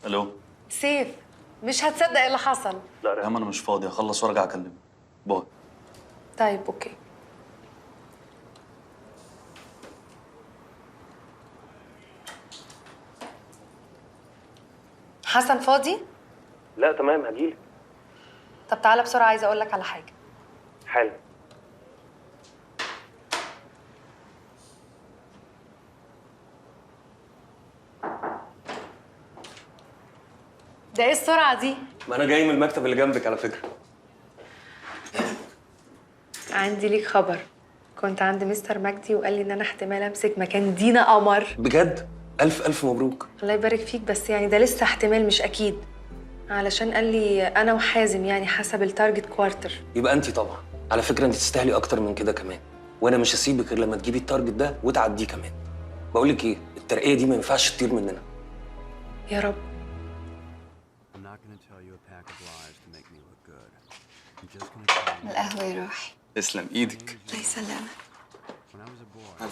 الو. سيف، مش هتصدق اللي حصل. لا ريهام، انا مش فاضي، اخلص وارجع اكلمك. باي. طيب اوكي. حسن فاضي؟ لا تمام هجيلك. طب تعالى بسرعة، عايزة اقول لك على حاجة. حالا. ده ايه السرعة دي؟ ما انا جاي من المكتب اللي جنبك على فكره. عندي ليك خبر. كنت عند مستر مجدي وقال لي ان انا احتمال امسك مكان دينا قمر. بجد؟ الف الف مبروك. الله يبارك فيك، بس يعني ده لسه احتمال مش اكيد. علشان قال لي انا وحازم يعني حسب التارجت كوارتر. يبقى انت طبعا. على فكره انت تستاهلي اكتر من كده كمان، وانا مش هسيبك غير لما تجيبي التارجت ده وتعديه كمان. بقول لك ايه، الترقيه دي ما ينفعش تطير مننا. يا رب. القهوة يا روحي. تسلم ايدك. الله يسلمك.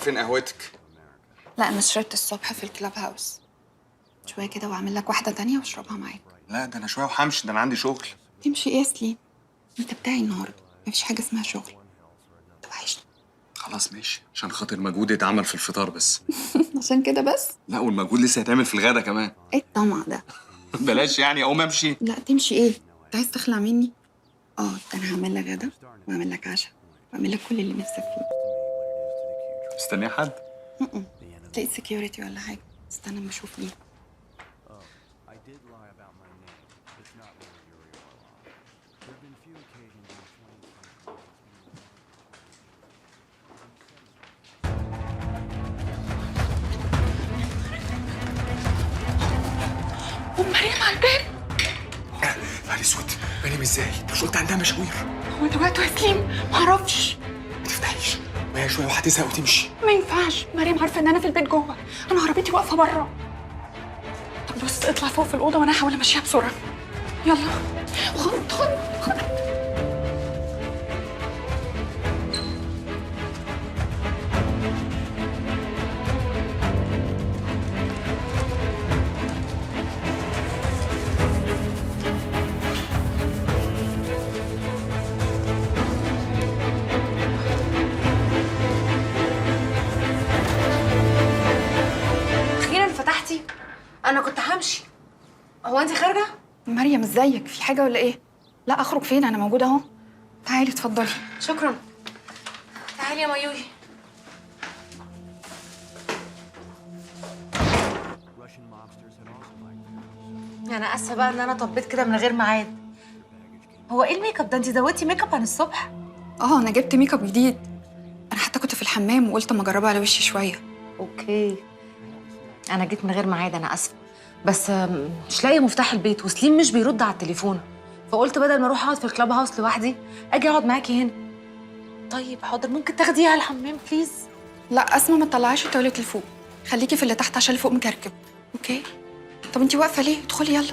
فين قهوتك؟ لا أنا شربت الصبح في الكلاب هاوس. شوية كده وأعمل لك واحدة تانية وأشربها معاك. لا ده انا شويه وهمشي، ده انا عندي شغل. تمشي إيه يا سليم؟ أنت بتاعي النهاردة، مفيش حاجة اسمها شغل. توحشني. خلاص ماشي، عشان خاطر مجهود يتعمل في الفطار بس. عشان كده بس؟ لا والمجهود لسه هيتعمل في الغدا كمان. إيه الطمع ده؟ بلاش يعني اقوم امشي. لا تمشي إيه؟ أنت عايز تخلع مني؟ ده أنا هعمل لك غدا وأعمل لك عشاء وأعمل لك كل اللي نفسك فيه. مستنيه حد؟ تلاقي سكيورتي ولا حاجة. استنى أما أشوف مين. مريم على الباب. نهار اسود، مريم ازاي؟ انت مش قلت عندها مشاوير؟ هو ده وقته يا سليم؟ معرفش. ما تفتحيش، ما هي شويه وهتزهق وتمشي. ما ينفعش، مريم عارفه ان انا في البيت جوه، انا عربيتي واقفه بره. طب بص اطلع فوق في الاوضه وانا هحاول امشيها بسرعه. يلا. خد. اخيرا فتحتي. انا كنت همشي. هو انت خارجة؟ مريم ازيك؟ في حاجه ولا ايه؟ لا اخرج فين، انا موجوده اهو. تعالي اتفضلي. شكرا. تعالي يا ميوي. انا اسفه بقى ان انا طبيت كده من غير ميعاد. هو ايه الميك اب ده؟ انت زودتي ميك اب عن الصبح. انا جبت ميك اب جديد. انا حتى كنت في الحمام وقلت اما اجربه على وشي شويه. اوكي. انا جيت من غير ميعاد، انا اسفه. بس مش لاقيه مفتاح البيت وسليم مش بيرد على التليفون، فقلت بدل ما اروح اقعد في الكلاب هاوس لوحدي اجي اقعد معاكي هنا. طيب حاضر، ممكن تاخديها على الحمام بليز؟ لا اسمع، ما تطلعيش التواليت لفوق، خليكي في اللي تحت عشان اللي فوق مكركب. اوكي. طب انتي واقفه ليه؟ ادخلي يلا.